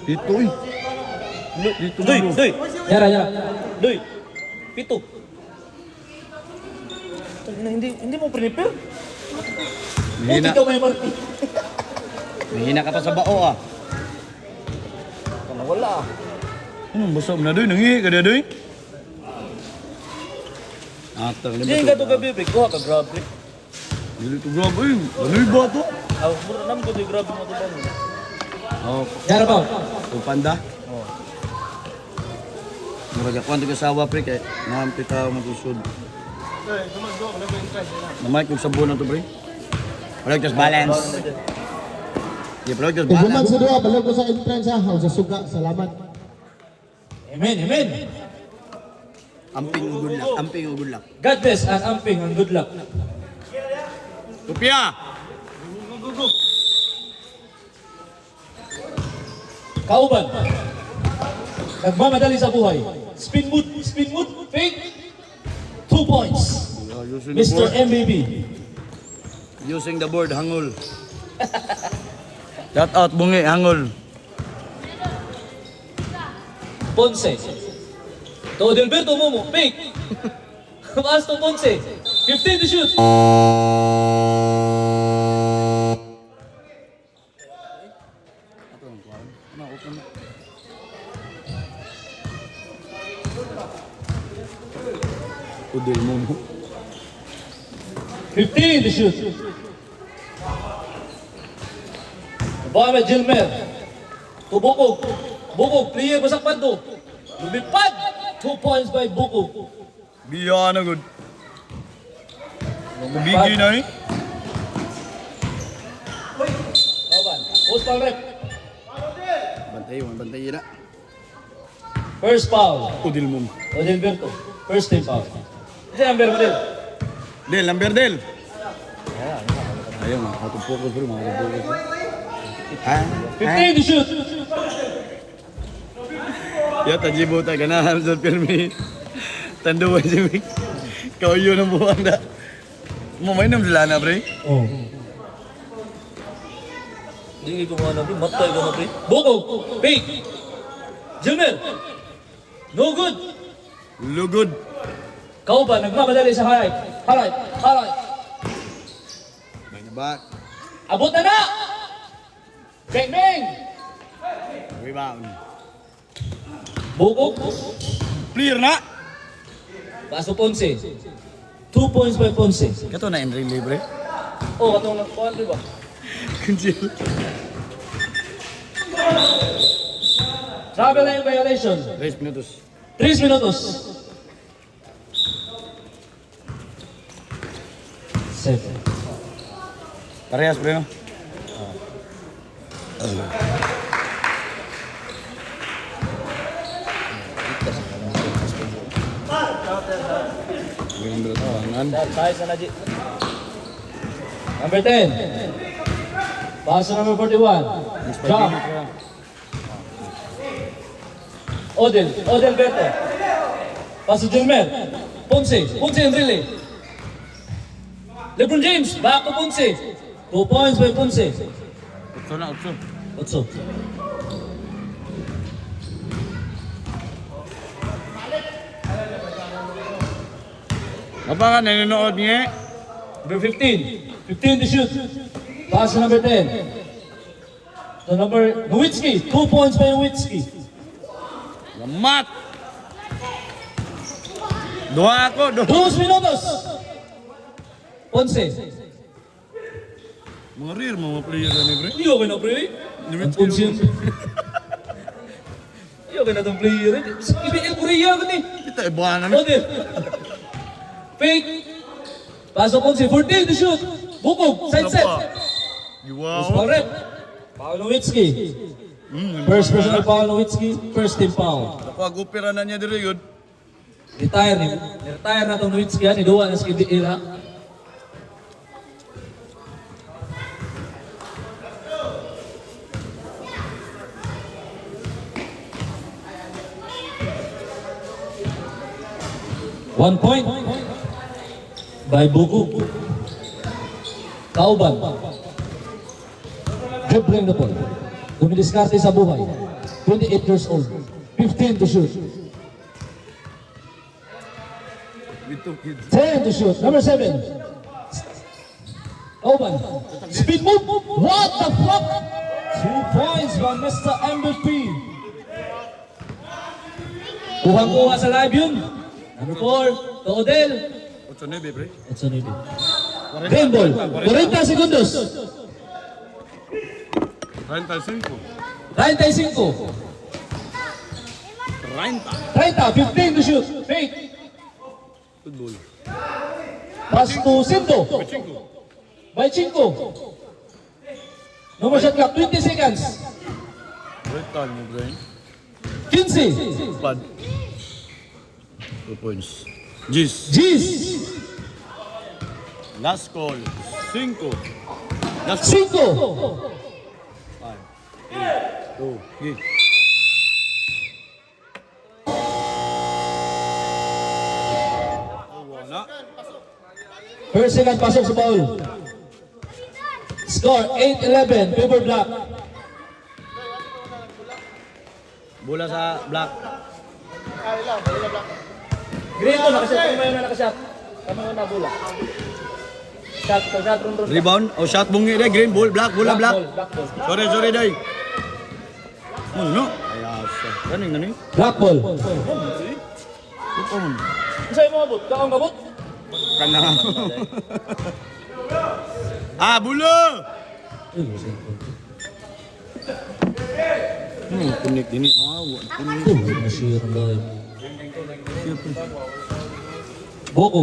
Ito eh. Dito Doy, bro. doy. Yara, yara. Doy. Pito. Hindi mo prepare. Buti Mahina. ka may marki. Mahina ka pa sa bao ah. Kana wala. Anong basa mo na doy? Nangihi ka na doy? Atang na Hindi ba ka to gabi, big. Kuha ka, grabe. Dili to grabe eh. Ano ba to? Mura naman ko, di grabe mo ito ba? Oh, Yara pa. kung panda. Murag ako ang taga-sawa pre kay nahampi tao mag-usod. Namay kung sabon na to pre. Wala just balance. Yeah, wala just Tuguman balance. sa duwa, balik ko sa entrance ha. O sa suga, salamat. Amen, amen. Amping o good luck. Amping o good luck. God bless and amping and good luck. Tupia! Kauban. Nagmamadali sa buhay. Spin mood, fake. 2 points. Using the Mr. board. MBB. Using the board, hangul. Shout out, bungi, hangul. Ponce. To Delberto Momo, fake. Pass to Ponce. 15 to shoot. Udil mo mo. 15 to shoot. Mohamed Gilmer. To Bukog. Bukog, clear basak panto. Lumipad. 2 points by Bukog. Biya na good. Bigi na eh. Kauban. Post foul rep. Bantay na. First foul. Udil mo mo. Odelberto. First team foul. Ito number mo din. Del, number Del. Ayaw nga, focus bro, focus. Ah, 15 to shoot. ya tajibo ta ganahan sa pirmi. Tanduan si Mick. Kau yun ang buwan na. Mamainom sila na, pre. Oh. Hindi ko mga nabi, matay ka na, pre. Bukog. Fake. Gilmer. No good. Lugod. Kauban, nagmamadali sa highlight. Highlight. May na ba? Abot na na! Beng! Rebound. Bukog. Clear na. Paso Ponce. 2 points by Ponce. Kato na Henry libre. Oh, katong nagkuhan, di ba? Kunjil. Travel line violation. 3 minutos. 3 minutos. 7. Parehas, pre, no? Ganun ba tawangan? Tayo sa naji. Number 10. Paso number 41. Jump. Odel Berto. Paso Gilmer. Ponce Enrile. LeBron James, back to Ponce. 2 points by Ponce. Utso na, utso. Otso. Apa ka nanonood niya? Number 15. 15 to shoot. Pass to number 10. To number Nowitzki. 2 points by Nowitzki. Lamat! Doha ako, doha. 2 minutos. Ponce. Mga rear, mga player na ni, pre. Hindi okay na, pre. Ang Ponce yun. Hindi okay na itong player. Ibigay Korea ko ni. Kita ibahan na. Odel. Fake. Pasok Ponce. 14 to shoot. Bukog. Side set. Wow. Foul rep. Paul Nowitzki. First personal foul Nowitzki. First team foul. Napag-opera na niya dire yun. Retire na itong Nowitzki. Ni Dua na si Ira. One point by Buku. Kauban. Dribbling the ball. Dumidiskarte sa buhay. 28 years old. 15 to shoot. With 2 kids. 10 to shoot. Number 7. Oban. Speed move. What the fuck? 2 points by Mr. MVP. Kuha-kuha sa live yun. Number 4. Odell. 8-9, pre. It's on it. Green ball. 40 segundos. 35. 35. 30. 15 to shoot. Fake. Football. Pass to Sindo. By Chinko. Number shot clock. 20 seconds. Right time mo, Brian. 15. Pad. 2 points. Gis. Gis. Last call. 5. Last call. 5. 5. 2. Gis. Oh, wala. First second pasok sa ball. Score 8-11. Favor Black. Bola sa black. Green to, nakashot. Kung may nakashot. Kami na bola. Shot, run. Rebound. O shot bungi day. Green ball. Black. Bola black. Black ball. Sorry day. Oh, no. Ayasa. Kaning nani? Black ball. Ito mo. Sa'yo mo abot? Kaong kabot? Kana. Ah, bulo! Kunik dini. Ah, wala kunik. Boko.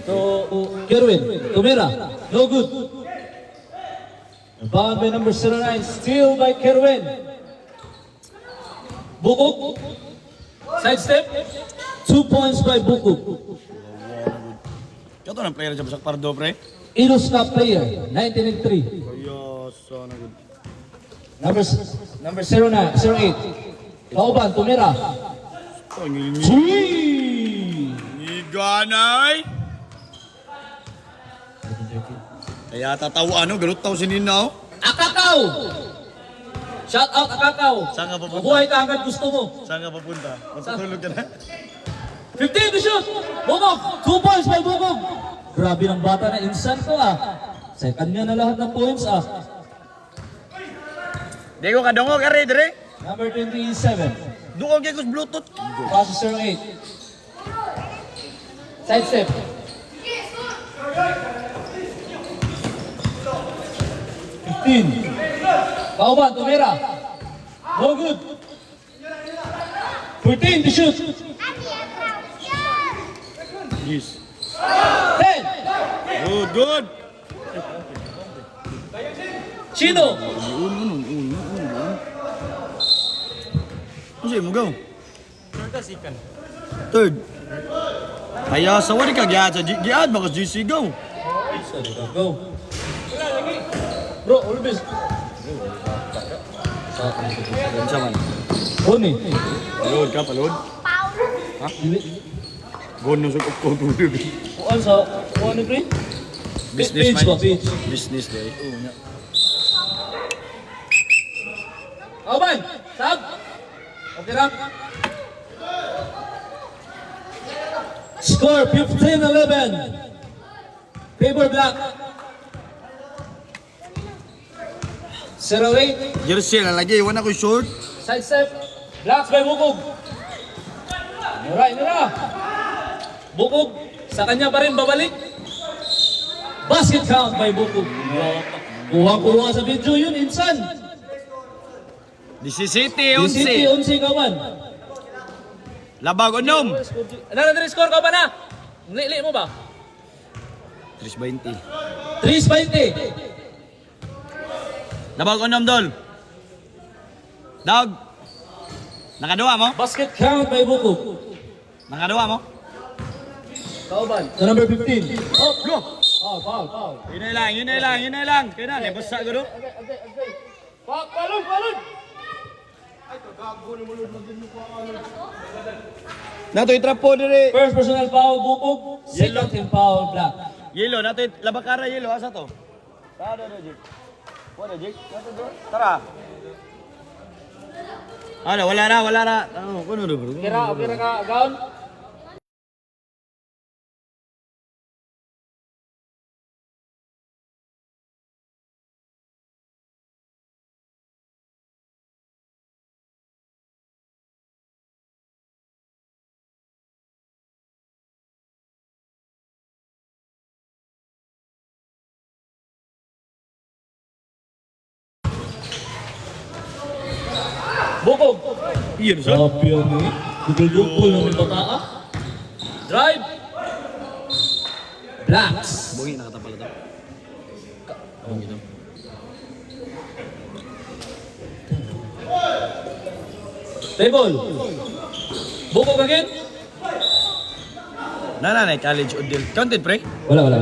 To Kerwin. Tumira. No good. Bound by number 09. Steal by Kerwin. Boko. Side step. 2 points by Boko. Kaya to ng player sa Basak Pardo, pre? Ilus na player. 19-3. Ayasa na good. Number 09. 08. Kauban. Tumira. Oh, ngilingin. 3. Niganay! Kaya tatawa ano, ganun tao si Nina, oh. Akakaw! Shout out Akakaw! Saan ka papunta? Mabuhay ka hanggang gusto mo. Saan ka papunta? Matutulog ka na? 15 to shoot! Bugog! 2 points by Bugog! Grabe ng bata na insan ko Sa kanya na lahat ng points Di ko kadungog, are, dire. Number 27. Dungog yung Bluetooth. Processor 8. Side step. 15. Kauban, tumira. No good. 14 to shoot. Yes. 10. Good, good. Chino. Ano sa'yo mo, go? Third. Kaya sa wali ka, giyaad sa giyaad, baka GC, go. Go. Bro, Ulbis. Yan siya man. Oni. Palod ka, palod. Ha? Gon na sa kukutuloy. Kuan sa kuan ni Pre? Business Page ba, man. page. Business day. Oo nga. Kauban, sab. Okay lang. Score 15-11. Favor Black. 08. Jersey na lagi, iwan ako short. Side step. Blacks by Bukog. Alright, nila. Bukog. Sa kanya pa rin babalik. Basket count by Bukog. Kuha-kuha sa video yun, insan. 17, City, 11 kawan. Labag unom. Ano na score ka ba na? Nili mo ba? 3-20. 3-20. Labag unom, Dol. Dog. Nakaduwa mo? Basket count by Bukog. Nakaduwa mo? Kauban. Sa number 15. Oh, Go! foul. Yun na lang. Kaya na, basta garo. Palun! Nato itrap po dire. First personal foul, Bukog. Second team foul, Black. Yelo, nato labakara yelo, asa to? Tada na, Jip. Wala, Jake. Tara. Ano, wala na, wala na. Ano, kuno na bro? Okay ra ka, gaon? Bukog. Iya, sir. Grabe yan eh. Dugul-dugul ng may bataa. Drive. Blacks. Bungi, nakatapala to. Bungi to. Table. Bukog again. Nananay college Odil. Counted, pre? Wala.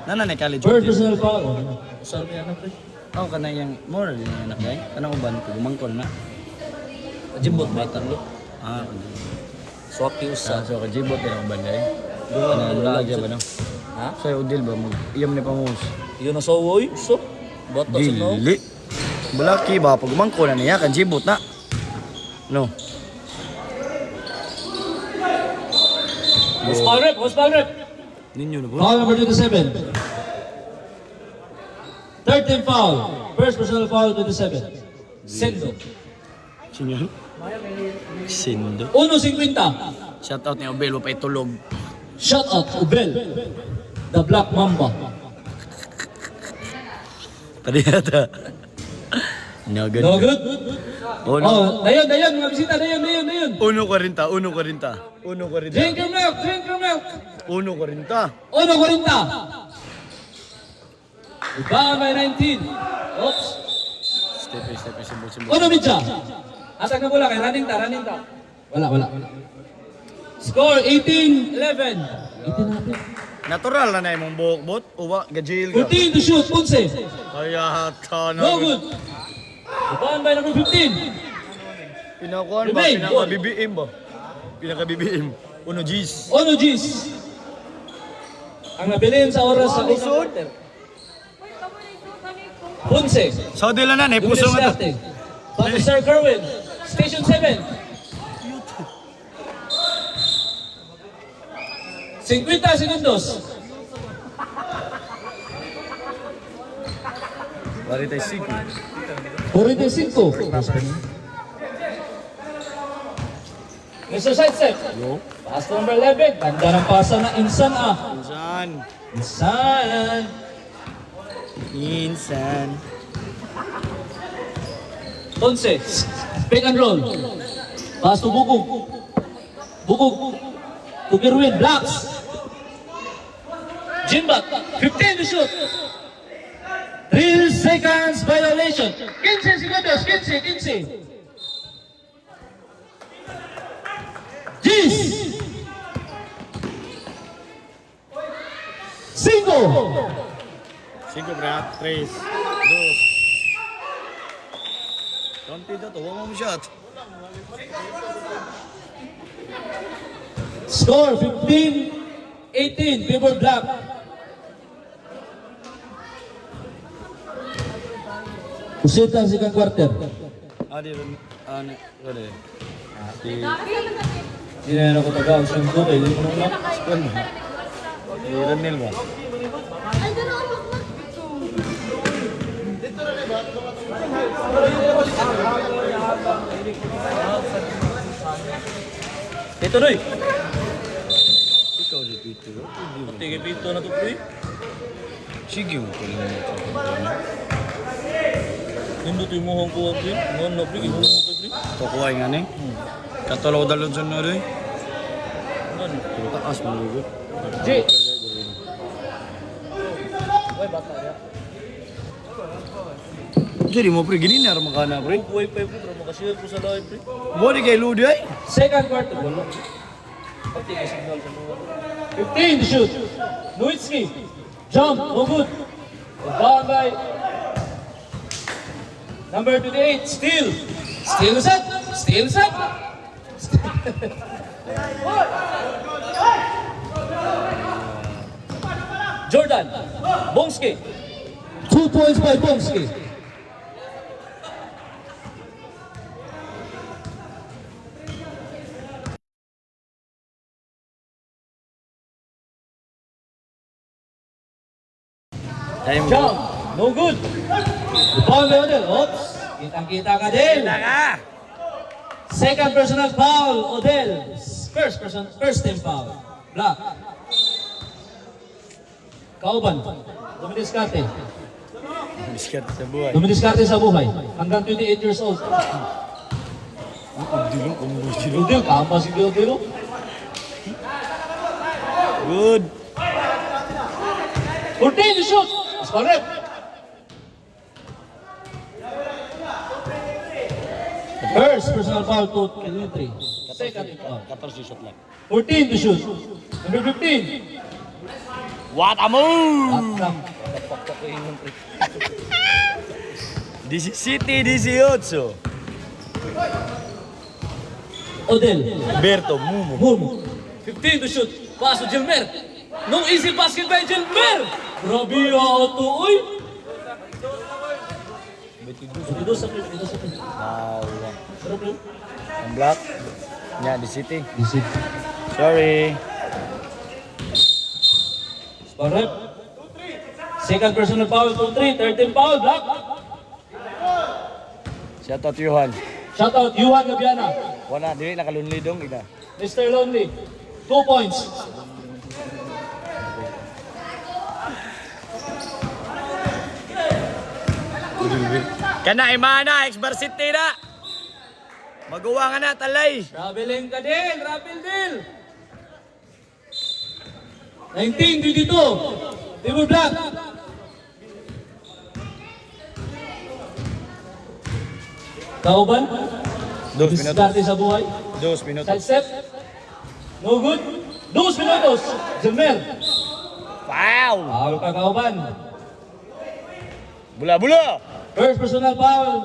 Nananay college First Odil. personal foul. Saan mo yan na, pre? Ako ka na yung more din yung anak day. Kanang uban ko, gumangkol na. Jimbot ba italo? Ah, Swak yung sa sa. so kajibot din ang uban day. Ano, lagi ba no? Ha? Sa Odil ba, iyam ni pangos. Yun na sawoy. So, bata sa no? Dili. Bulaki ba, pag gumangkol na niya, kajibot na. No. Who's foul rep? Ninyo na po. Foul number 27. Third team foul. First personal foul 27. Sendo. Sinyo? Sindo. 1.50. Shout out ni Obel, pa itulog. Shout out Ubel. The Black Mamba. Padiyata. No good. No good? Oh, no. Oh, dayon, mga bisita, dayon. 1.40. 1.40. Drink your milk. 1.40. 1.40. Rebound by 19. Oops. Step, simbol. Ono midja. Atag na bola kay running ta. Wala. Score 18-11. 18 Natural na imong buhok bot. Uwa, gajil ka. 14 to shoot, 11. Kaya ka na. No good. Rebound by number 15. Pinakuan ba? Remain. Pinaka-BBM ba? Pinaka-BBM. Uno G's. Ono G's. Ang nabilin sa oras sa unang quarter. 11. So, di lang na, puso nga to. Bato Sir Kerwin. Station 7. 50 segundos. Bari tayo sige. 45. Mr. Sidestep. Yo. Pass to number 11. Ganda ng pasa na Insan ah. Insan. Insan. 11. Pick and roll. Pass to Bukog. To Gerwin. Blacks. Jimbat. 15 to shoot. 3 seconds violation. 15 segundos. 15. Gis. 5. Sige, pre. 3, 2. Konti to, huwag mo shot. Score 15-18, favor Black. Usit ang second quarter. Di rin. Ano? Hindi na ako taga usang ko kayo. Hindi mo naman. Di Ranil ba? Ito Roy. Ikaw si Peter. Tige pito na to Roy. Sige mo ko lang ito. Hindi to yung muhang ko Roy. Ngon na Roy. Imuhang ko Roy. Tukuhay nga ni. Katulaw dalon dyan na rin. Ngon. Taas mo lugo. G. Uy, bata ya. Jadi mo pre, gini na ramang kana pre. Uy, pa po. Makasiyal ko sa live Roy. Mo di kay Ludi ay. Second quarter. Wala. Pati kay signal sa mga. 15 to shoot. Nowitzki. Jump. No good. Rebound by number 28. Steal. Steal set. Jordan. Bongski. 2 points by Bongski. Time go. Jump. No good. Foul by Odell. Oops. Kitang-kita ka din. Second personal foul, Odell. First team foul. Black. Kauban. Dumidiskarte. Biskat sa buhay. Dumidiskarte sa buhay. Hanggang 28 years old. Odell, kama si Odell. Good. 14 to shoot. That's correct. First personal foul to Kelly. Second foul. 14 shot lang. 14 to shoot. Number 15. What a move! Akram. DC City, 18. Odell. Berto, Mumu. Boom. 15 to shoot. Pass to Gilmer. No easy basket by Gilmer. Grabe auto. Uy. Ito sa play. Ang black. Nya, DC City. This is Sorry. correct. Second personal foul, 2-3. 13 foul, Black. Shout out Johan. Shout out, Yuhan Gabiana. Wala, dili nakalunli dong ina. Mr. Lonely. 2 points. Kana imana, Exbar City na. Magawa nga na, talay. Traveling ka din, Rapil din. 19-22. Timur Black. Kauban. 2 minutos. Diskarte sa buhay. 2 minutos. Sidestep. No good. 2 minutos. Jelmer. Wow! Foul ka, Kauban. Bula-bula! First personal foul.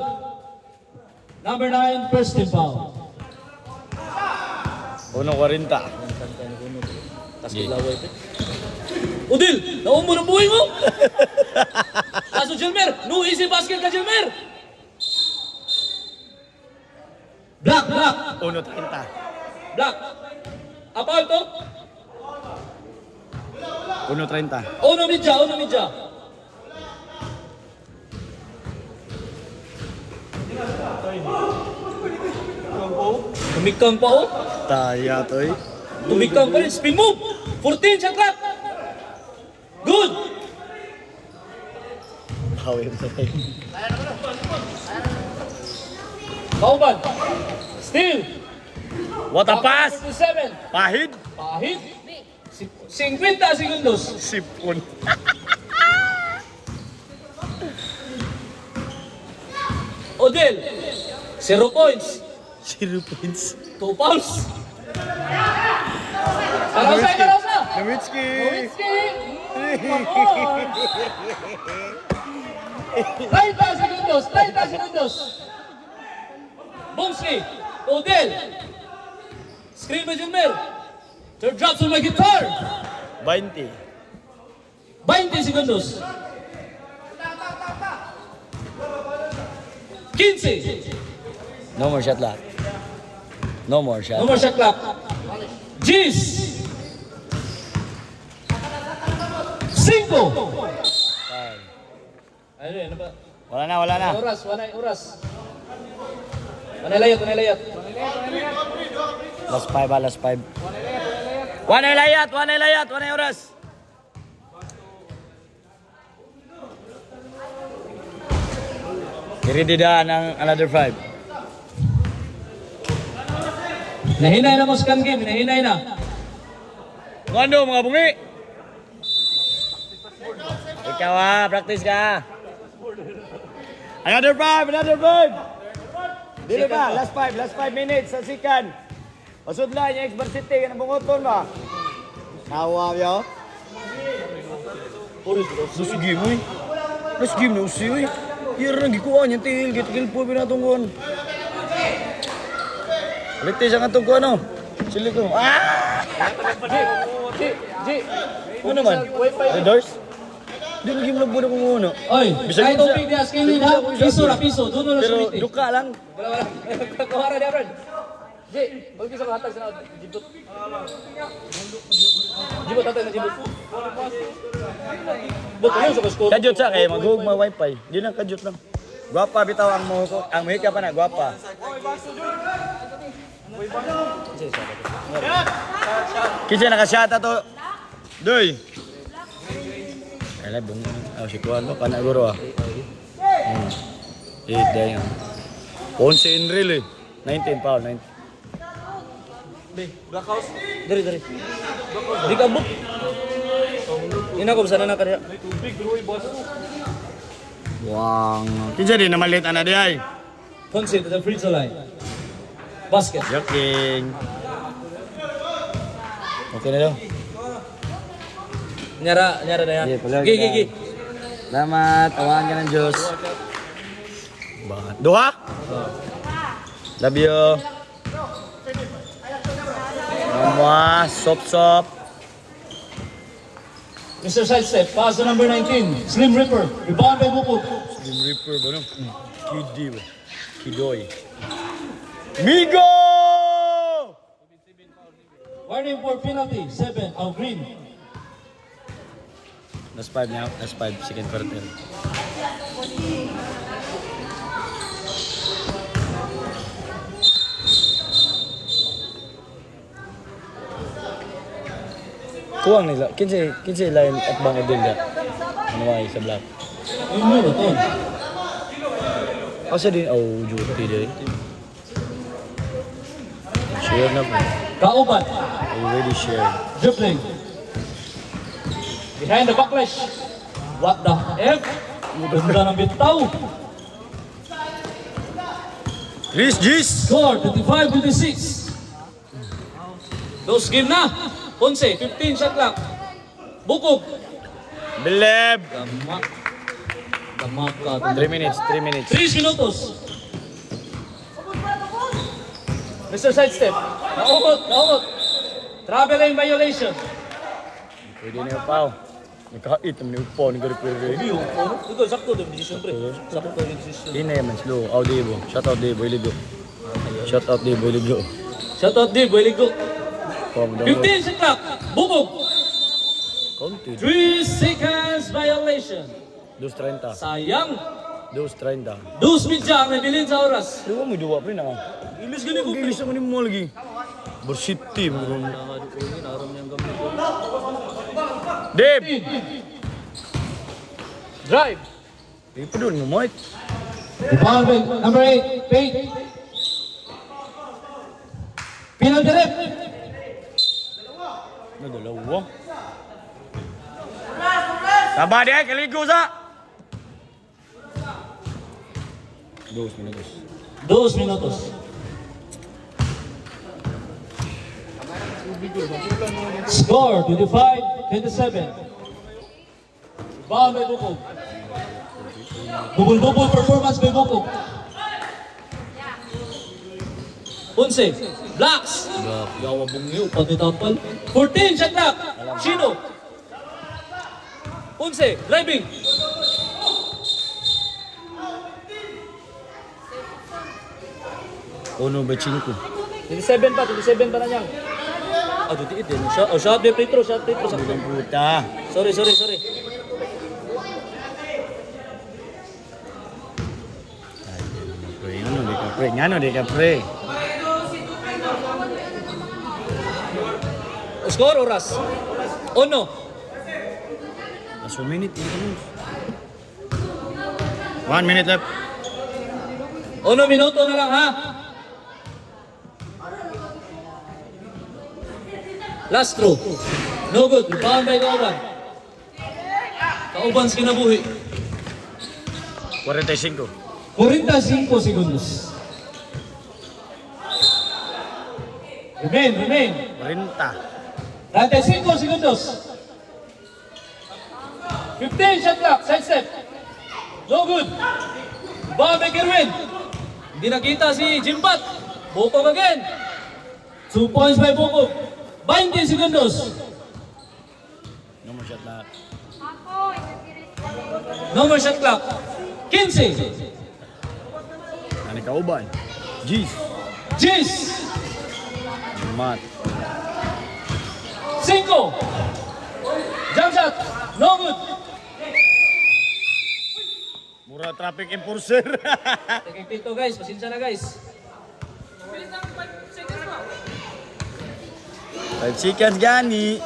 Number 9, first team foul. 1.40. Udil, naumbo ng buhay mo. Kaso Jelmer, no easy basket ka Jelmer. Black. 1.30. Black. Apa ito? 1.30. Uno midya. Tumikang pa oh. Taya to eh. Tumikang pa rin. Spin move. 14 shot clock. Good. Hawin to eh. Kauban. Steal. What a pass! 47. Pahid! Pahit. 50 segundos. Sipon. Odell. 0 points. 0 points. 2 fouls. Karosa. Nowitzki! Nowitzki. 30 segundos. Bomski. Odell. Screen by Jelmer. Third drops on my guitar. 20. 20 segundos. 15. No more shot lot. No more shot. No more shot clock. G's. 5. Ano ba? Wala na. Oras. Layat. Last 5. One ay layat. Oras. Ready ng another 5. Nahinay na mo sa game. Nahinay na. Ano mga bungi? Ikaw practice ka. Another 5. Dili ba? Last 5 minutes sa sikan. Pasudlan yung Exbar City, kanang bungoton ba? Nawa yo. Last game uy. Last game na usi uy. Hira nang gikuha niya til, gitigil po pinatungkon. Ulit siya nga tungkon ano? Sili ko. G. Ano naman? The doors? Di lagi mo nagbuda kung ano. Oy, Bisag kahit isa. tubig niya, skill ha. Piso. Doon na Pero sumiti. duka lang. Wala. Kawara niya, Brad. Jay, bagi sa hatag sa jibot. Jibot hatag na jibot. Bot kayo sa score. Kajut sa kay maghugma wifi. Di na kajut lang. Guwapa bitaw ang mo ang muhika pa na guwapa. Kinsa nakasyata to? Doy. Ala bung si kuan mo kana guro ah. Day. 11 in real eh. 19 pa 19. Dari. Di ka bot. Ina ko sana na kaya. Wang. Kinsa din na malit ana di ay. Ponce to the free throw line. Basket. Joking. Okay na daw. Nyara na yan. Gigi. Salamat, tawagan ka ng Diyos. Bakit? Duha? Love you. Mama, sop. Mr. Sidestep, pass to number 19. Slim Ripper. Rebound by Bukog. Slim Reaper ba no? Kidi ba? Kidoy. Migo! Warning for penalty. 7 of green. Last 5 now. Last 5. Second quarter. Kuwang nila. Kinsay line at bang din da. Ano ay sa black. Yung muro to. Asa din duty day. Share na po. Kauban. Already shared. Dribbling. Behind the backlash. What the F? Ganda ng bitaw. Chris Gis! Score 25-26. Those game na. Ponce, 15 shot clock. Bukog. Beleb! Damak ka. 3 minutes. 3 minutos. Mr. Sidestep. Naungot. Travel lane violation. Pwede na yung pao. Nakakait naman yung pao. Nagkari-pwede. Ito, sakto din decision pre. Sakto din decision. Hindi na yaman slow. Debo. Shout out Debo. Iligo. Shout out Debo. Iligo. Shoutout di, boy ligo. 15 15 shot clock. Bukog. Konti. 3 seconds violation. 2.30. Sayang. 2.30. 2 midya ang nabilin sa oras. Diba mo duwa pa rin ako? Ilis gani ko. Gilis naman mo lagi. Bursity. Deb! Drive. Ipa doon mo, Mike. Rebound by number 8, Pate. Penalty rep. Dalawa. Sabar dia, kaligo sa. 2 minutos. 2 minutos. Score 25-27. Rebound by Bukog. Double performance by Bukog. Ponce, Blacks. Gawa bungyo, pati tapal. 14 shot clock. Chino. Ponce, driving. Uno ba 5? 27 pa na niya. Dutiit din. Shot de free throw. Ang puta. Sorry. Pre, ngano di ka pre. Score oras. Ono. Last 1 minute. 1 minute left. Ono minuto na lang ha. Last throw. No good. Rebound by Kauban. Kauban sa kinabuhi. 45. 45 segundos. Remain. 40. 35 segundos. 15 shot clock. Side step. No good. Rebound by Kerwin. Hindi nakita si Jimpat. Bukog again. 2 points by Bukog. 20 segundos. No more shot na. No more shot clock. 15. Ano ka uban? Jeez. Jeez. Mat. 5. Jump shot. No good. Mura traffic enforcer. Take dito guys. Pasensya na guys. 5 seconds gani.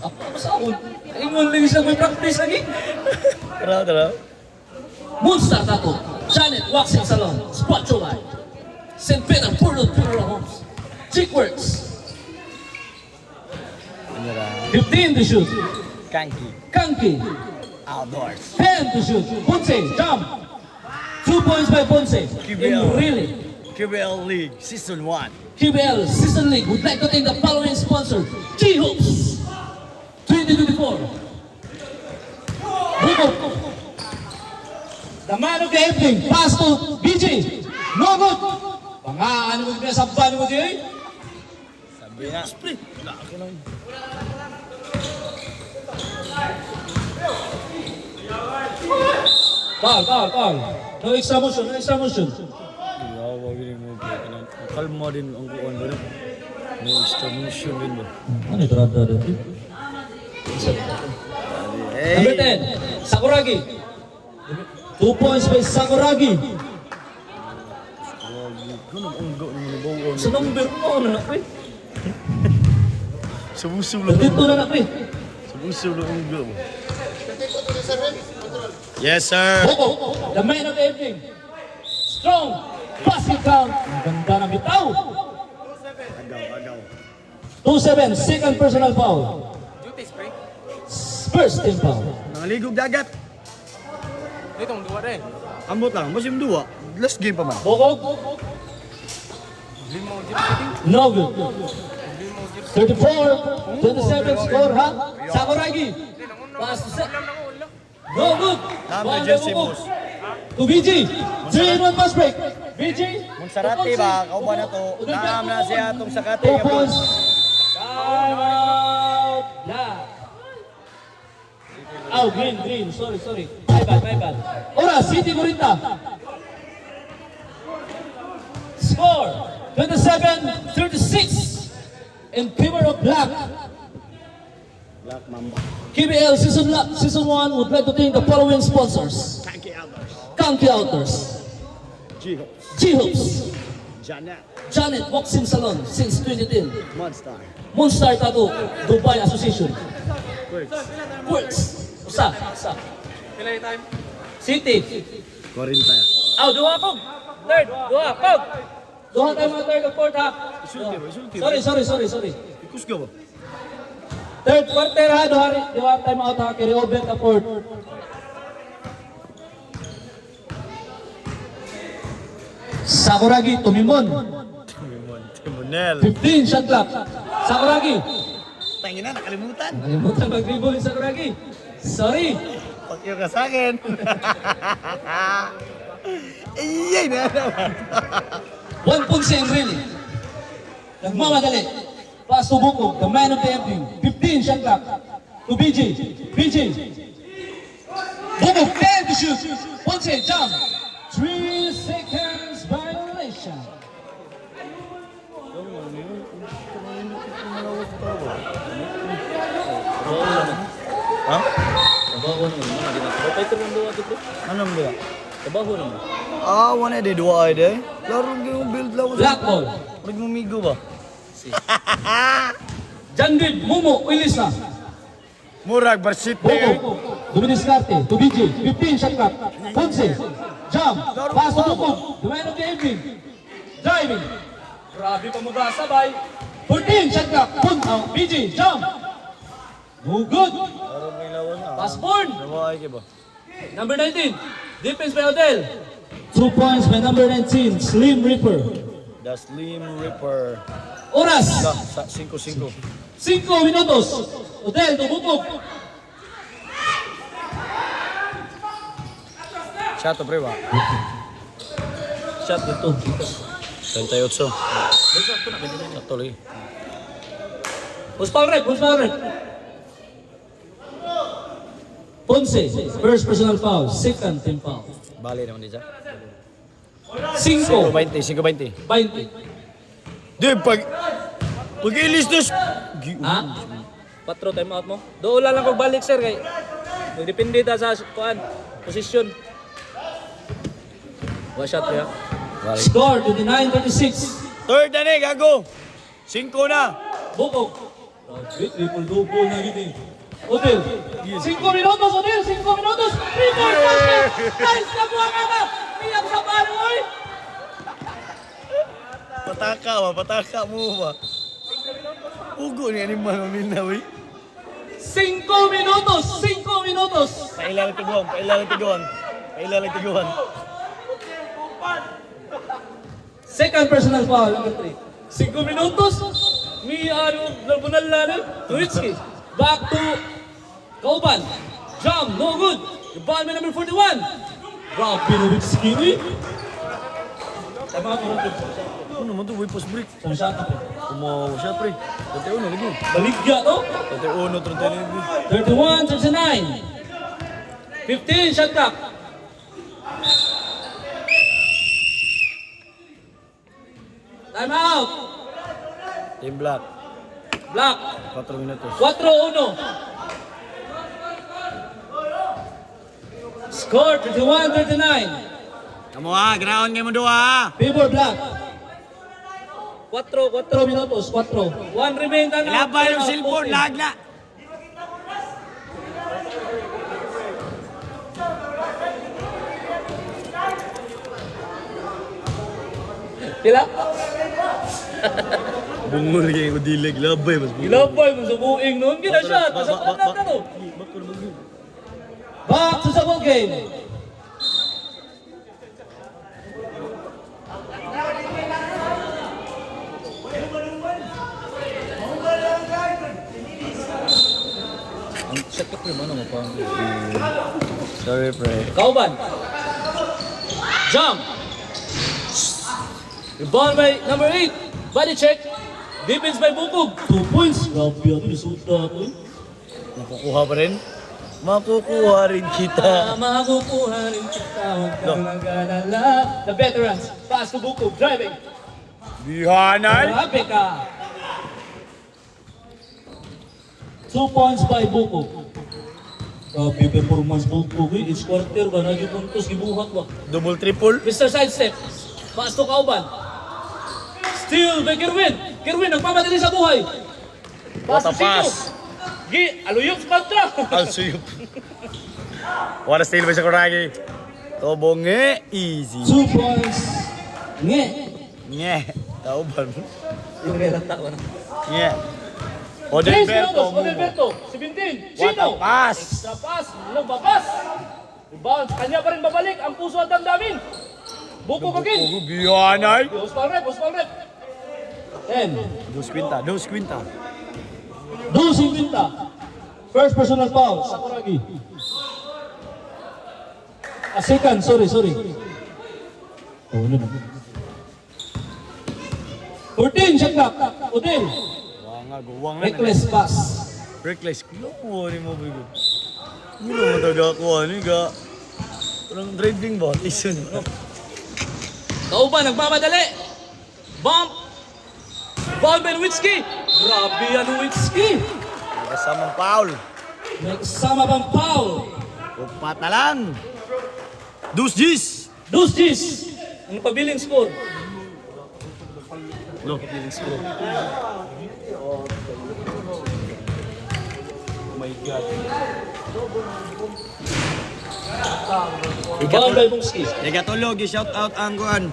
Apa sa ako? Ingon lang siya may practice lagi. Tara. Moonstar Tattoo, Janet Waxing Salon, Spot July, St. Peter, Portal, Homes, Chickworks, 15 to shoot, Kanki, Outdoors. 10 to shoot, Ponce, jump, 2 points by Ponce, QBL. in really, QBL League Season 1. QBL Season League would like to thank the following sponsor, G-Hoops, 2024, Buko, the man of the evening, pass to BJ, no good, pangaan mo kaya sabban mo siya Sabi nga. Wala ako lang. Foul. No extra motion. Yawa gini mo. Kalma din ang kuwan ba rin. May extramotion din ba? Ano ito rada dito? Number 10, Sakuragi. 2 points by Sakuragi. Ganun ang go ng mga Sa number mo, ano na pre? Subusub lang. Dito na pre. Subusub lang ang go. Yes, sir. Boko, the man of the evening. Strong, basket count. Ang ganda ng bitaw. Agaw. 2-7, second personal foul. First team foul. Nangaligog dagat. Ditong dua rin. Ambot lang. Mas yung dua. Last game pa man. Boko, no good. 34-27 score, ha? Sakuragi. Pass to set. No good. Tama, One Jesse by Boko. Moose. To BG. 3-1 fast break. BG. Monsarate ba? Kauban na to. Naam na siya itong sakate. 2 points. Time out. Black. Oh, green. Sorry. My bad. Ora, City Gurinta. Score 27-36 in favor of Black. Black Mamba. KBL Season 1 would like to thank the following sponsors. Kanki Outdoors, G-Hoops, Janet Boxing Salon since 2010, Monster. Moonstar Tattoo, Dubai Association, Works, Usa, Pila yung time? City. 40. Aw, duha po. Third, duha, pog. Duha tayo mga third o fourth ha. Sorry. Ikus ka ba? Third quarter ha, duha tayo mga out ha. Carry over ka fourth. Sakuragi, Tumimon. Timonel. 15 shot clock. Sakuragi. Tangin na, nakalimutan. Nakalimutan mag-dribble yung Sakuragi. Sorry. Pakyo ka sa akin. Iyay na naman. 1 Ponce and really. Nagmamadali. Pass to Buko, the man of the evening. 15 shot clock. To BJ. Buko, 10 to shoot. Ponce, jump. 3 seconds violation. Ha? Trabaho naman, mga ginagawa. Kaya ito lang daw ito, bro. Anong ba? Trabaho naman. Ah, wala di dua ay day. Laro yung build lang. Black ball. Pag mumigo ba? Jandid, Mumo, Wilisa. Murag Barsit. Buko, Dominis Carte, to BJ. 15 shot clock. Ponce, jump. Pass to Buko, the man of the evening. Driving. Grabe pa mo sabay. 14 shot clock. BJ, jump. No good. Laro may lawan na. Pass born. Dawa ay ba? Number 19. Defense by Odell. 2 points by number 19, Slim Reaper. The Slim Reaper. Oras. 5-5. 5 minutos. Odell, tumupog. Shot to pre ba? Shot dito. 38. Sakto lagi. Push foul rep. Ponce, first personal foul, second team foul. Bali naman din siya. 5, 5-20. 20. Di, pag ilis Ha? 4 time out mo? Doon lang pagbalik sir kay depende ta sa kuan, posisyon. One shot ya. Score 29-36. Third na gago. 5 na. Bukog. Triple double na gini. Odell. 5 minutos, Odell. 5 minutos. 3 more passes. Nice na buha ka. Iyak sa palo, oy. Pataka mo ba? Ugo ni animal mamina, wey. 5 minutos. 5 minutos. Pailalang tiguan. Second personal foul, number 3. 5 minutos. Nabunal na rin. Tuwitski. Back to Kauban. Jump, no good. The ball by number 41. Grabe na Tuwitski ni. Tama ako rin. Ano naman to, wey, post break. Sa shot ako. Kumawa siya, pre. 31 lagi. Baligya to. 31. 31-39. 15 shot clock. Time out. Team Black. Black. 4 minutos. 4-1. Score 31-39. Kamu ground kayo mo doa. Favor Black. 4 minutos, 4. 1 remain time out. Laban yung cellphone, lag na. Pila? Bungol kayo ko dilig, labay mas bungol. Ilabay mo sa buing noon. Gina shot. Masakot na ka to. Back to the ball game. Shot clock rin mo pa. Sorry, pre. Kauban. Jump. Rebound by number 8. Body check. Defense by Bukog. 2 points. Grabe ako, nisuda ako. Makukuha pa rin? Makukuha rin kita. Makukuha rin kita. Huwag kang mag-alala. The veterans. Pass to Bukog. Driving. Bihanay. Grabe ka. 2 points by Bukog. Grabe performance Bukog. Each quarter ba? Nagyo puntos, gibuhat ba? Double, triple. Mr. Sidestep. Pass to Kauban. Steal by Kerwin. Kerwin, nagpapadali sa buhay. What a to Sino. pass. Gi, aluyok sa kontra. Alsuyup. What a steal by sa Kuragi. Tobonge. Easy. 2 points. Nge. Nye. Tauban. Yung relata ko na. Nye. 3 Odelberto. minutos. Odelberto. 17. What a Sino? pass. Sa pass. Walang papas. Rebound. Kanya pa rin babalik. Ang puso at damdamin. Buko kagin. Bihanay. Hospal rep. 10. Dos quinta. 2-50. First personal foul. Sakuragi. Second, sorry. Oh, ano na. 14, shot clock. Odell. Guwang na. Reckless pass. Reckless. Kuha ni mo, bigo. Gulo mo taga kuha ni ga. Parang driving ba? Isun. Kauban, nagmamadali. Bump. Ball by Nowitzki. Grabe yan, Nowitzki. Kasamang foul. May kasama bang foul? Upat na lang. Dus G's. Dustis. Ang pabiling score. No, feeling score. Ball by Bungski. Negatulog, shout out ang kuan.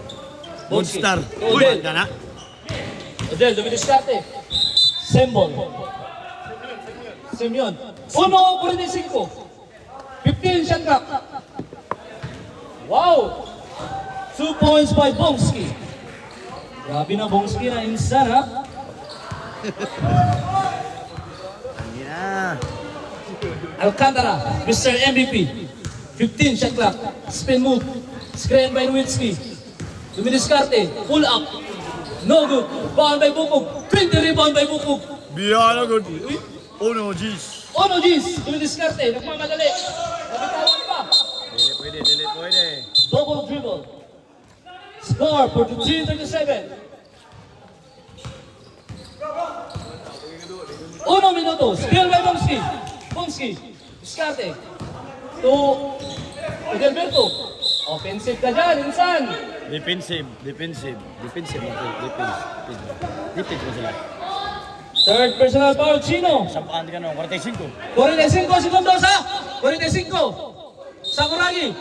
Bongski. Monster. Odell. Ka na? Odell, dumidiskarte. Symbol. Simeon. 1:45. 15 shot clock. Wow! 2 points by Bongski. Grabe na Bongski na insan ha. Yeah. Alcantara, Mr. MVP. 15 shot clock. Spin move. Screen by Nowitzki. Dumidiskarte. Pull up. No good. Bound by Bukog. 20 rebound by Bukog. Biyana good. Oh no, jeez. Oh no, jeez. Dumidiskarte. Nagmamadali. Nabitawan pa. Dili pwede. Double dribble. Score for 3:37. 1 minuto. Skill by Bongski. Bongski. Diskarte. To Edelberto. Offensive ka dyan, insan. Defensive mo sila. Third personal foul, Chino. Sampakan ka no, 45. 45 segundos ha. 45. Sakuragi.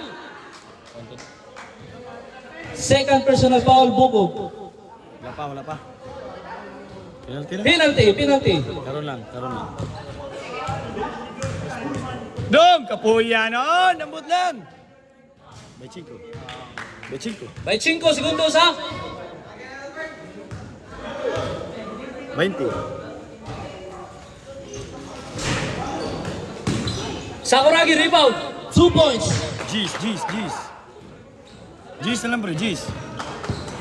Second personal foul, Bukog. Wala pa. Penalty na. Penalty. Karon lang. Dong, kapuya no, nambot lang. May 5. By 5 segundos ha. 20. Sakuragi rebound. 2 points. Jeez. Jeez na lang bro, jeez.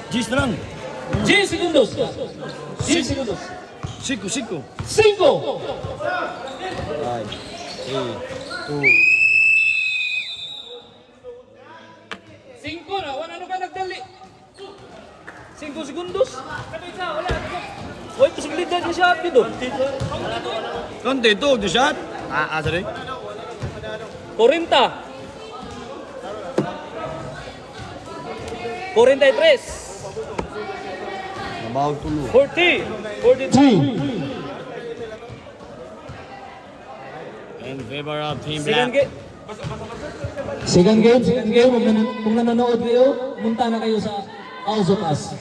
Jeez na lang. 10 segundos. 10 segundos. 5. 5. 5, 8, 2. 5 na. Wala na ka nagdali. 5 segundos. Wala posibilidad na siya apid doon. Konti ito, the shot. Sorry. 40. 43. Mabawag tulo. 40. 42. In favor of Team Second Black. game. Second game. Kung nanonood kayo, munta na kayo sa House of Us.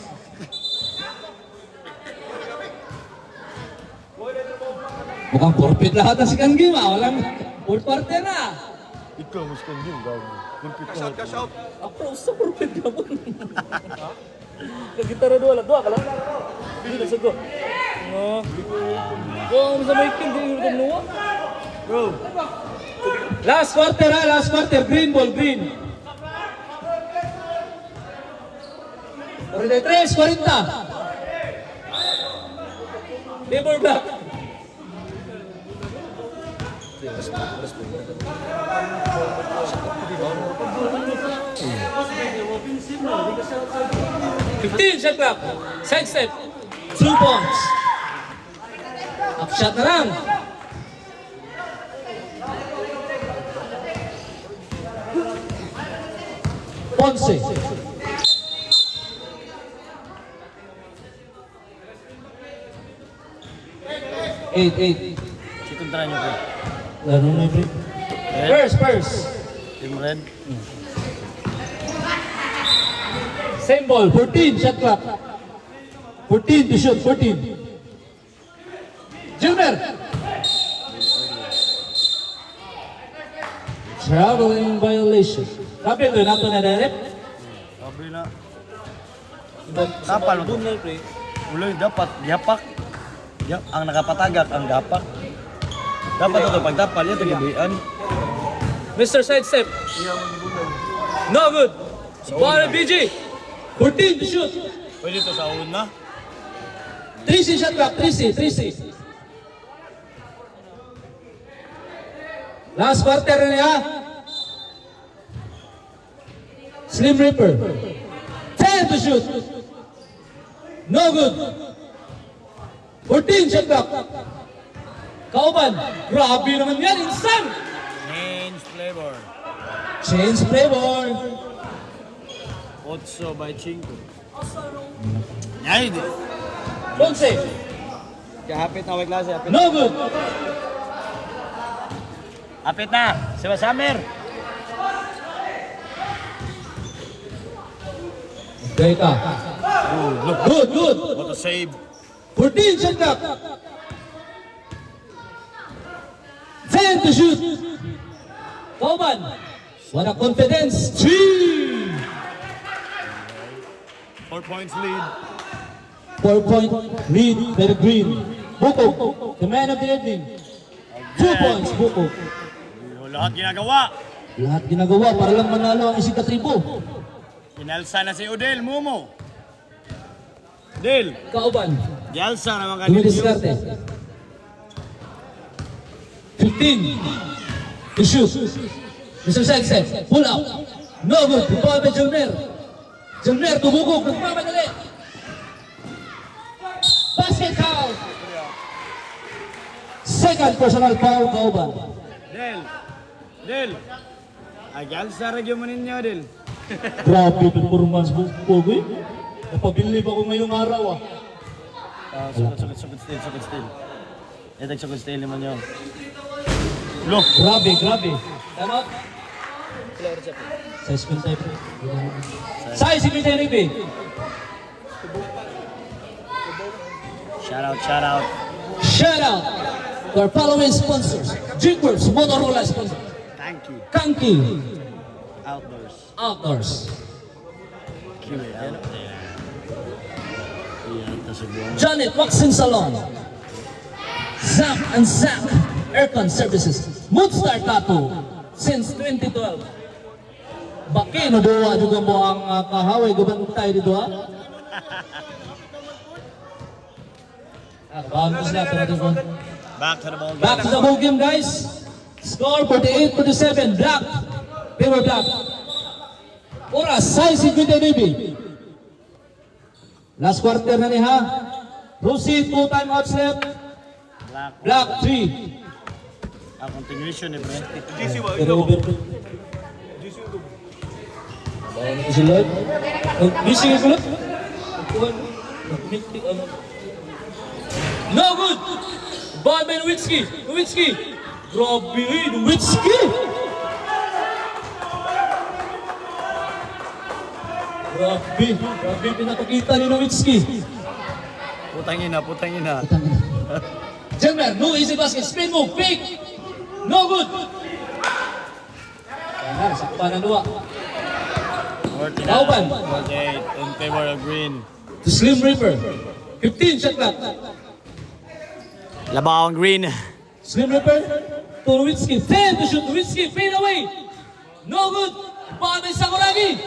Mukhang forfeit lahat ng second game ah. Walang fourth quarter na. Ikaw, mas kong yun, gago. Cash out. Approach sa forfeit ka po. Kagitara doon lang. Doon ka lang. Hindi na sagot. Ano sa may king? Hindi na nuwa. Bro. Last quarter ha. Last quarter. Green ball. Green. 43. 40. Labor Black. Shot clock. Side step. 2 points. Up shot na lang. Ponce. 8. Si kontra nyo, bro. Laro na bro. First. Team Red. Same ball. 14. Shot clock. 14 to shoot. 14. Gilmer. Traveling violation. Kapit doon nato na direct. Sabi na. Tapal mo. Uloy, dapat. Yapak. Ang nakapatagak, ang dapak. Dapat ito pagtapal. Ito gibian. Mr. Sidestep. No good. Para BG. 14 to shoot. Pwede ito sa una. 3C shot clock. 3C. Last quarter na niya. Slim Reaper. 10 to shoot. No good. 14 shot clock. Kauban. Grabe naman yan. Insan. Change flavor. 8 by 5. Ay, di. Ponce. Hapit na may klase. Hapit. No good. Hapit na. Si Summer. Gaita. Good. What a save. 14 shot clock. 10 to shoot. Kauban. What a confidence. 3. 4 points lead. 4-point lead by the green. Bukog, the man of the evening. 2 points, Bukog. Lahat ginagawa. Lahat ginagawa para lang manalo ang isang katribo. Inalsa na si Odel, Mumo. Del, Kauban, Yalsa naman kanina. dumidiskarte. 15. To shoot. Mr. Sexton, pull out. No good. Ball by Julmer. Julmer, tumugog. Nagmamadali. Basket count. Second personal foul, Kauban. Del. Ay, Yalsa radyo mo ninyo, Del. Grabe performance Bukog eh. Napabilib ako ngayong araw ah. Sugod still. Etag sugod still naman yun. Look. Grabe. Time out. Size ko tayo. Size, si Peter Ribe. Shout out. Shout out to our following sponsors. Drinkwers, Motorola sponsor. Thank you. Kanki Outdoors. Outdoors. Kiwi out there. Iyan, tasagbuhan. Janet Waxing Salon. Zap and Zap Aircon Services. Moodstar Tattoo since 2012. Bakino doa juga mo ang kahaway guban tayo dito ha. Bagus na pero dito. Back to the ball. Back to the whole game, guys. Score 48-47. Black. Paper black. Oras, size 59. Last quarter na niya. Proceed, 2 timeouts left. Black 3. Continuation eh, bro. Pero over. Bawang ito sila. Missing ito lang. No good! Ball by Nowitzki. Grabe eh, Nowitzki! Grabe pinapakita ni Nowitzki. Putang ina. Jelmer, no easy basket, spin move, fake! No good! Kaya sa panalwa. Kauban. 48 in favor of green. To Slim Reaper. 15 shot clock. Labawang green. Slim Reaper to Nowitzki. 10 to shoot. Nowitzki, fade away. No good. Ball by Sakuragi.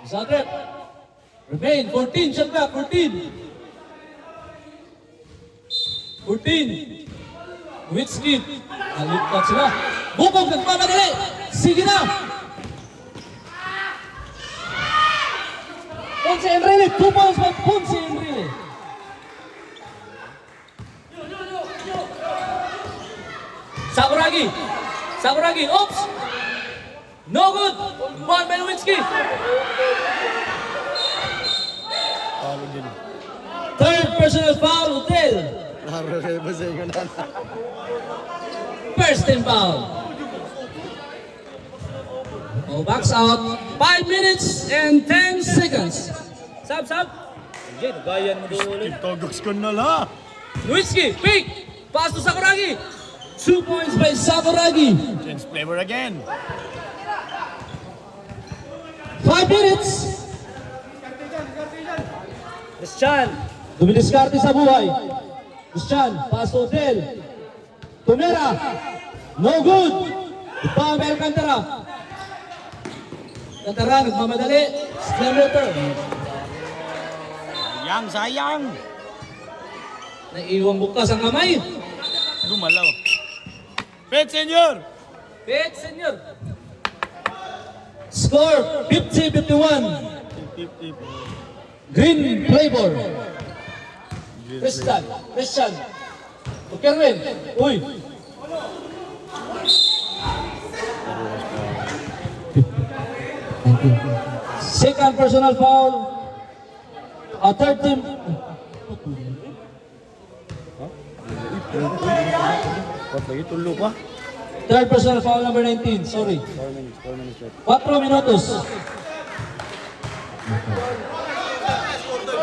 Zagreb. Remain. 14 shot clock. 14. Nowitzki. Nalipat sila. Bukog nagmamadali. Sige na. Ponce Enrile. 2 balls by Ponce Enrile. Sakuragi, oops! No good! Ball by Nowitzki. Third personal foul, Hotel. First team foul. Oh, backs out. 5 minutes and 10 seconds. Sab. Gaya mo doon ulit. Togos ko na la. Nowitzki, pick! Pass to Sakuragi. 2 points by Sakuragi. Change flavor again. 5 minutes. Christian. Dumidiskarte sa buhay. Christian, pass to Odell. Tumera. No good. Ipang Alcantara. Alcantara, nagmamadali. Slam return. Sayang. Naiiwang bukas ang kamay. Gumalaw. Pet senior. Score 50-51. Green Flavor. Christian. Kerwin. Uy. Second personal foul. A third team. What lagi tulo pa? Third personal foul number 19. Sorry. 4 minutes left. 4 minutos.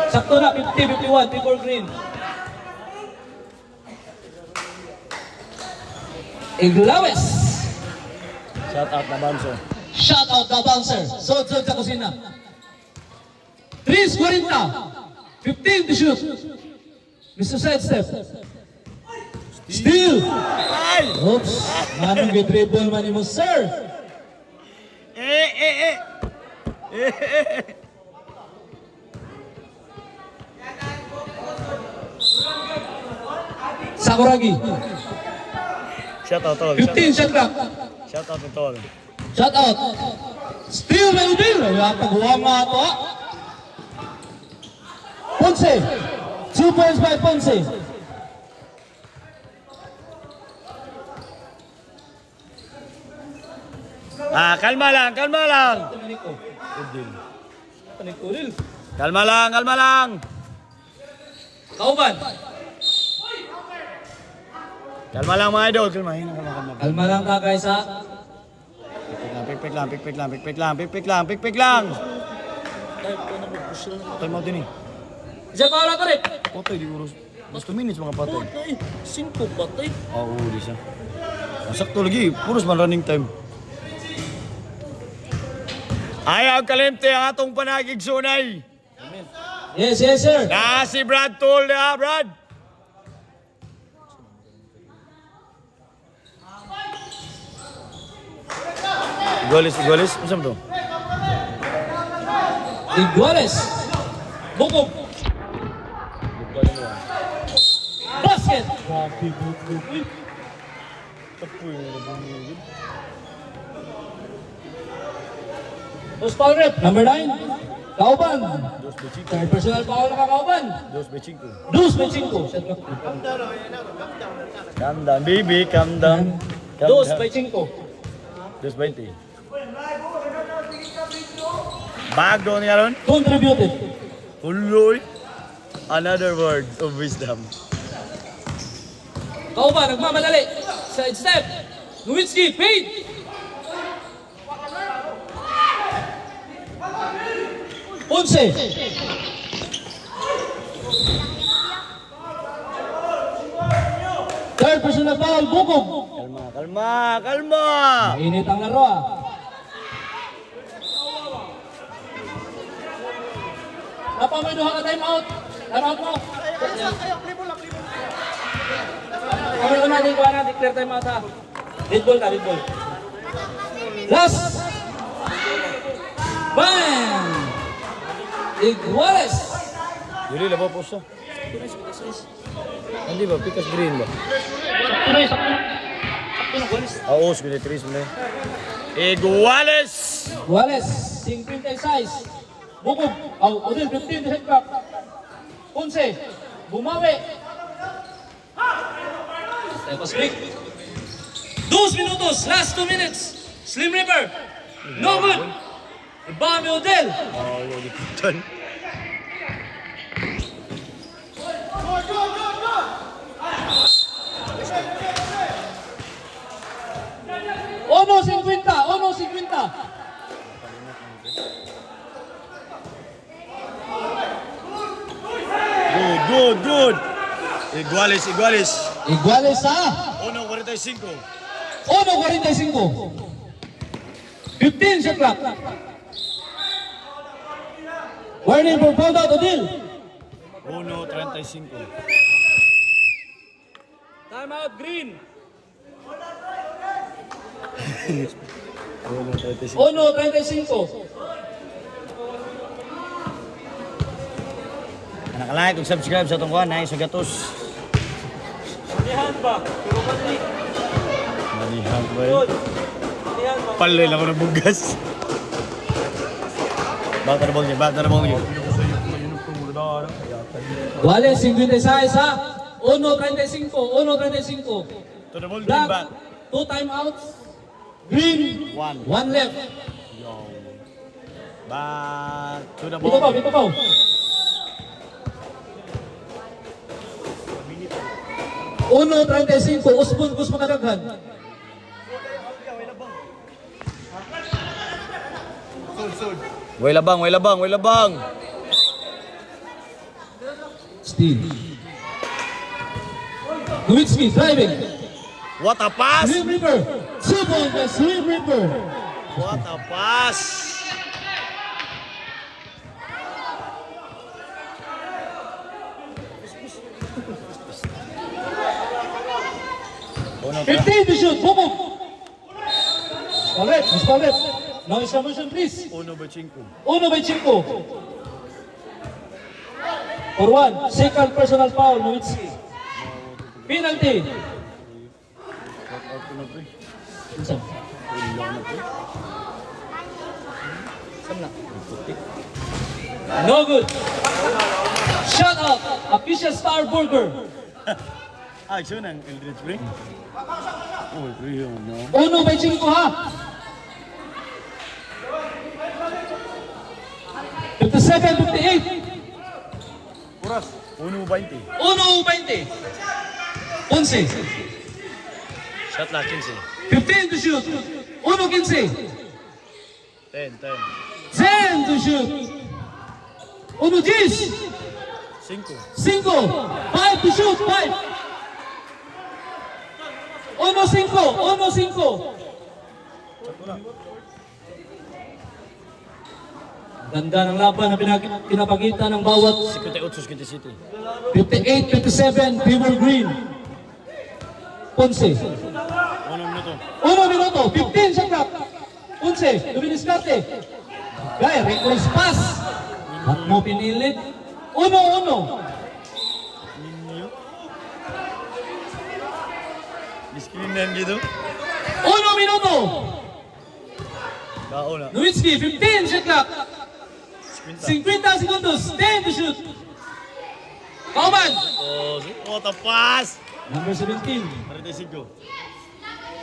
Sakto na, 50-51, Timor Green. Iglawes. Shout out na Banso. Shut out the bouncer. Sod-sod sa kusina. 3:40. 15 to shoot. Mr. Sidestep. Steal. Ay! Oops. Manong dribble man mo, sir. Sakuragi. Shout out, tol. 15 shot clock. Shout out, tol. Shut out. Steal by Udil. Paghuwa nga ito. Ponce. 2 points by Ponce. Kalma lang, kalma lang. Panikulil. Kalma lang, kalma lang. Kauban. Kalma lang mga idol, kalma. Kalma. Kalma lang ka guys ha. Pikpik lang, pikpik lang, pikpik lang, pikpik lang, pikpik lang. Patay mo din eh. Diyan pa wala ka rin. Patay, di urus. Mas 2 minutes mga patay. Patay. 5 patay. Oo, di siya. Sakto lagi, puros man running time. Ayaw kalimte ang atong panagig sunay. Yes, yes sir. Na si Brad Tool na, Brad. Igualis. Masam to? Iguales. Bukog. Basket. Grabe, bukog. Uy. Dos foul rep. Number 9. Kauban. Third personal foul na Kauban. Dos beching ko. Dos by 5. Shot clock. Calm down, baby, calm down. Calm Dos down. by 5. Dos 20. Bag doon nga ron. Contributed. Uloy. Another word of wisdom. Kauban, nagmamadali. Side step. Nowitzki, paid. Ponce. Third personal foul. Bukog. Kalma. Mainit ang laro ah. Napamay duha ka time out. Time out mo. Kami ko na, kuha na, declare time out ha. Red ball ka, red ball. Last. Bang. Iguales. Yuri, labo po siya. Hindi ba? Pikas green ba? Oo, sige, 3 mo na. Iguales! Iguales. 56. Bukog. Udil 15 to hit back. Ponce. Bumawi. Tapos break. 2 minutos, last 2 minutes. Slim River. No good. Ibami Odell. Oo, yun, ikutan. Ono 50. Good. Iguales. Iguales ha. 1.45. Ono 45. 15 shot clock. Warning for foul out, Odil. 1.35. Time out, Green. 1.35. Ono 35. Nakalike ug subscribe sa itong kuhan, Nice Gatos. Madihan ba? Pero balik. Madihan ba? Madihan ba? Palay lang ako ng bugas. Back na ball niya. Iguales 56 ha. Ono 35. To the ball, Black. back. 2 timeouts. Green. 1 left. Back to the Dito ball. pa. Uno 35, Usbon Gus makadaghan. Way labang. Steal. Nowitzki driving. What a pass! Slim Reaper. 2 points by Slim Reaper. What a pass! Uno, 15 to shoot. Bukog. Correct. Mas correct. No extra motion, please. 1/5. 1/5. For one. Second personal foul. Nowitzki. Penalty. Saan? No good. Shut up. Official Star Burger. Action ng Eldridge Spring. Oh, real no. 1/5 ha. 57, 58. Puras. 1/20. 1/20. 11. Shot lang 15. 15 to shoot. 1/15. 10. 10 to shoot. 1/10. 5. 5. 5 to shoot. 5. 1/5. 1/5. Ganda ng laban na pinapakita ng bawat 58, 57. 58, 57, Pibor Green. Ponce. 1 minuto. 1 minuto, 15 shot clock. Ponce, Duminiscarte. Gaya, request pass. At mo pinilit. 1-1. Ninyo. Diskrinan gitu. 1 minuto. Kao na. Nowitzki, 15 shot clock. 50 segundos, 10 to shoot. Kauman. Oh, what a pass! Number 17. 45.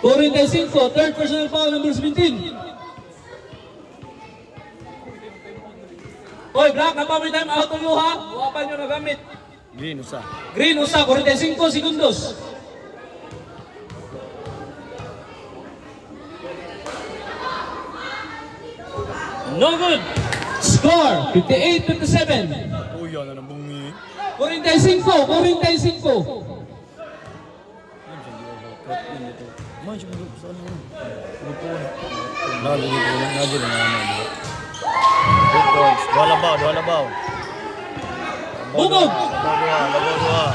45, third personal foul, number 17. Hoy, Black, napamay time out ulo ha. Huwapan nyo na gamit. Green usa. Green, usa, 45 segundos. No good. Score, 58-57. Oh, yan na bungi. 45, 45. Man, siya dito sa ano. Lalo dito na nga dito na naman. 2 points. Dua labaw. Bugog. Labaw.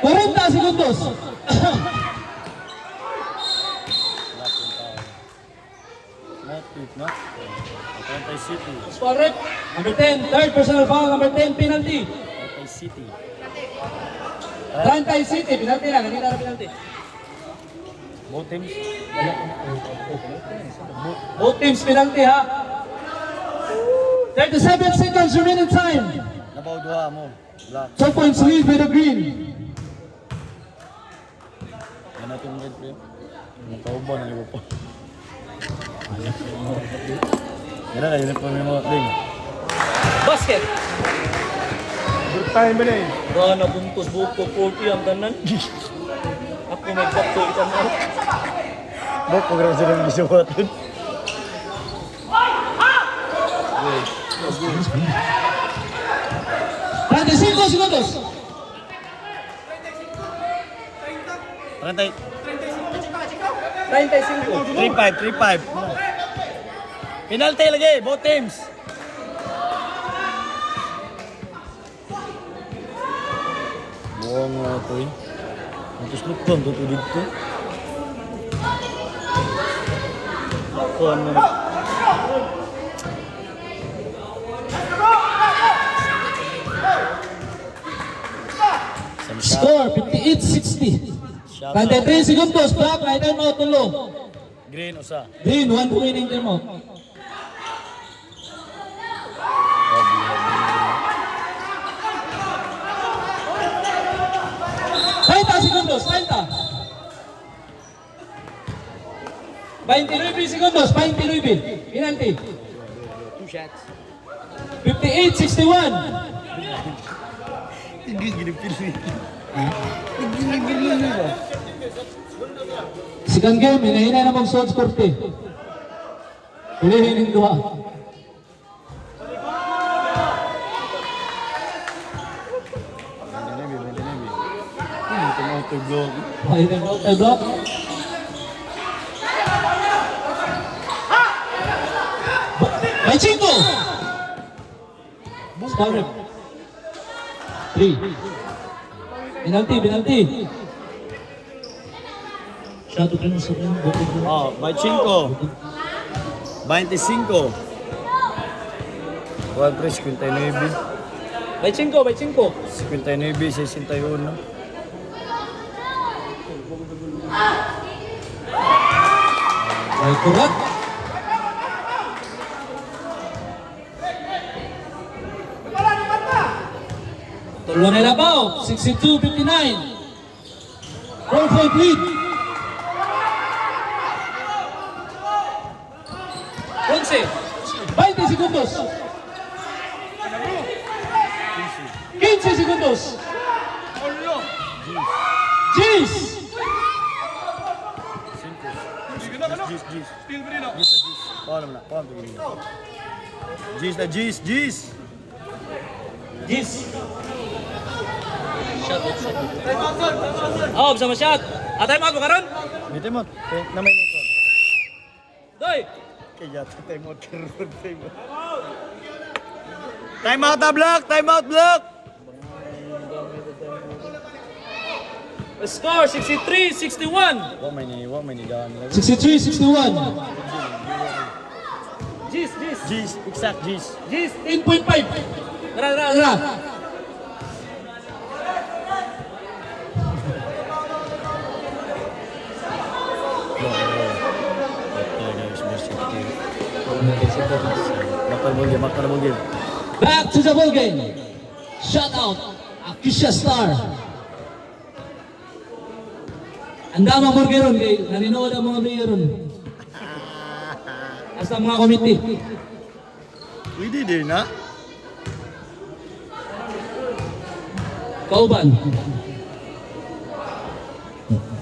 40 segundos. Natit na. 30 City. Correct. Number 10, third personal foul, number 10, penalty. 30 City. 30 City, penalty na, kanina na penalty. Both teams. Both teams penalty ha. 37 seconds remaining time. Labaw duha mo. Black. 2 points lead with the green. Yan natin red pre. Nakauban na liwa pa. Yan na, yun pa may mga ding. Basket. Good time ba na eh? Gana buntos buko 40 ang tanan. Ako may bakto itan mo. Bok, program sila ng gisuwatan. 35 segundos. 30. 35. 3-5. Penalty lagi, both teams. Buang nga ito eh. Antos lukon, ito dito. Lukon na. Score 58-60. 33 segundos. Black, may time out tulo. Green usa. Green, 1 winning time out. Segundos, 30. 29 segundos, 29. Penalty. 2 shots. 58-61. Second game, hinahinay na mag-shot korte. Hulihin yung duha. Tuglog. Ay, nag-block. Foul ref. 3. Penalty. Shot ko na sa kanya. Bukog. Oh, may 5. 25. Juan Pre, 59. By 5, by 5. 59, 61. Ay, kurat. Tulo na labaw. 62-59. 4-point lead. 11. 20 segundos. 15 segundos. Jeez. Paham na, paham begini. Jis na Jis. Yes. Shot. Oh, bisa shot. Atay mo ako karon. Dito mo, namay nito. Doy. Kaya time out karon, time out. Time out na block, time out block. Score 63-61. Wa may ni daan. 63-61. Jis. Jis, exact Jis. Jis. 10.5. Tara. Tara. Makar bugil. Back to the ball game. Shut out. Akisha Star. Ang damang burgeron kay naninood ang mga playeron. Hasta mga committee. Pwede din na. Kauban.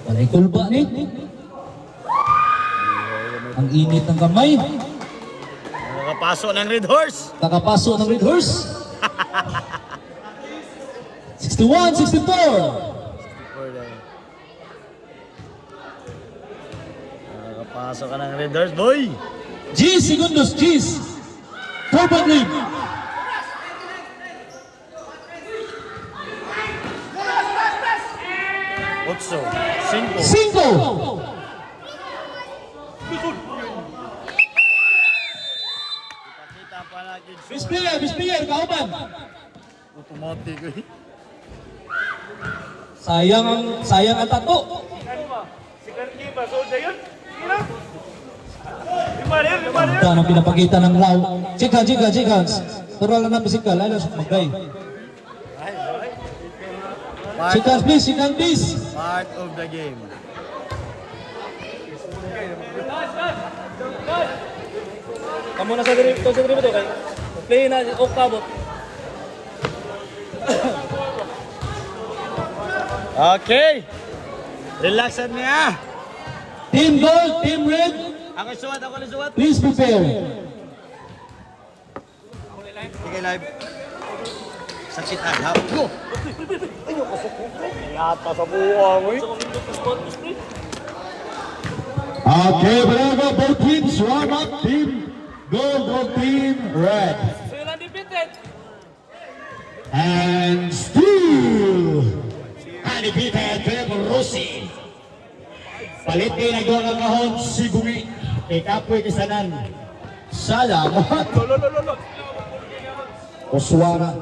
Palay kulba ni. Ang init ng kamay. Nakapasok ng Red Horse. Nakapaso ng Red Horse. 61-64. Nakapasok ka ng Red Horse, boy. G segundos, G's. 4-point lead. Otso, 5. 5. Kita pa lagi. Miss player, kauban. Automatic. Sayang ang tato. Ganda ng pinapakita ng Lau. Chika. Tural lang na pisikal. Ay, lasok magay. Chika, please. Part of the game. Kamu na sa dribble to kay. Play na Octavo. Okay. Relaxan niya. Team gold, team red, Ako suwat. please prepare. Sige, live. Sakit agap. Go! Yata sa buwang, uy. Okay, whatever, both teams warm up. Team gold, team red. Sila defeated. And still, undefeated Trevor Rossi. Palit kayo nagawa ng kahon si Bumi. Kay Kapoy Kisanan. Salamat. Oswara.